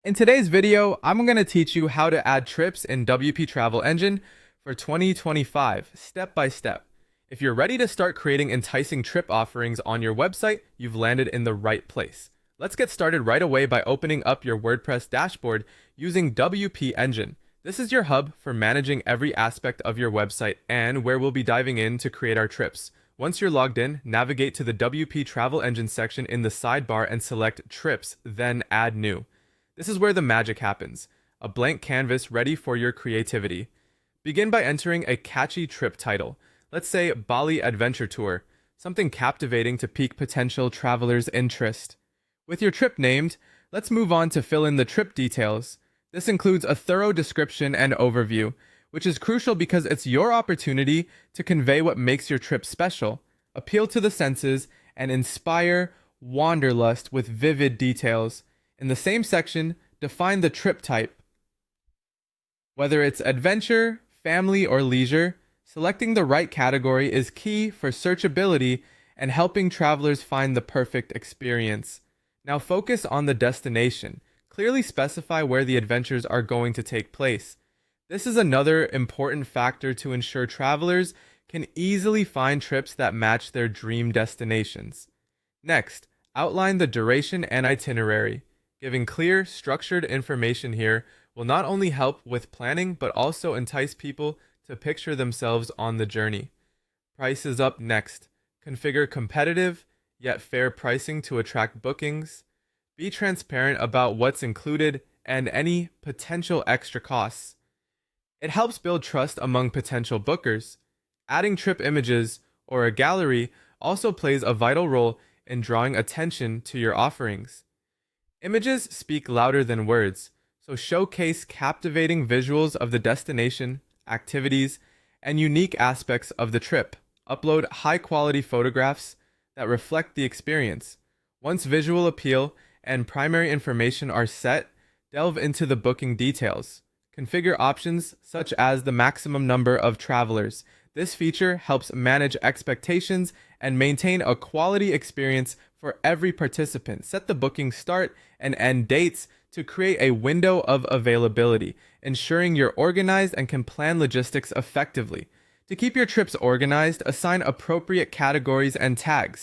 In today's video, I'm going to teach you how to add trips in WP Travel Engine for 2025, step by step. If you're ready to start creating enticing trip offerings on your website, you've landed in the right place. Let's get started right away by opening up your WordPress dashboard using WP Engine. This is your hub for managing every aspect of your website and where we'll be diving in to create our trips. Once you're logged in, navigate to the WP Travel Engine section in the sidebar and select Trips, then Add New. This is where the magic happens, a blank canvas ready for your creativity. Begin by entering a catchy trip title. Let's say Bali Adventure Tour, something captivating to pique potential travelers' interest. With your trip named, let's move on to fill in the trip details. This includes a thorough description and overview, which is crucial because it's your opportunity to convey what makes your trip special, appeal to the senses, and inspire wanderlust with vivid details. In the same section, define the trip type. Whether it's adventure, family, or leisure, selecting the right category is key for searchability and helping travelers find the perfect experience. Now focus on the destination. Clearly specify where the adventures are going to take place. This is another important factor to ensure travelers can easily find trips that match their dream destinations. Next, outline the duration and itinerary. Giving clear, structured information here will not only help with planning, but also entice people to picture themselves on the journey. Price is up next. Configure competitive, yet fair pricing to attract bookings. Be transparent about what's included and any potential extra costs. It helps build trust among potential bookers. Adding trip images or a gallery also plays a vital role in drawing attention to your offerings. Images speak louder than words, so showcase captivating visuals of the destination, activities, and unique aspects of the trip. Upload high-quality photographs that reflect the experience. Once visual appeal and primary information are set, delve into the booking details. Configure options such as the maximum number of travelers. This feature helps manage expectations and maintain a quality experience for every participant. Set the booking start and end dates to create a window of availability, ensuring you're organized and can plan logistics effectively. To keep your trips organized, assign appropriate categories and tags.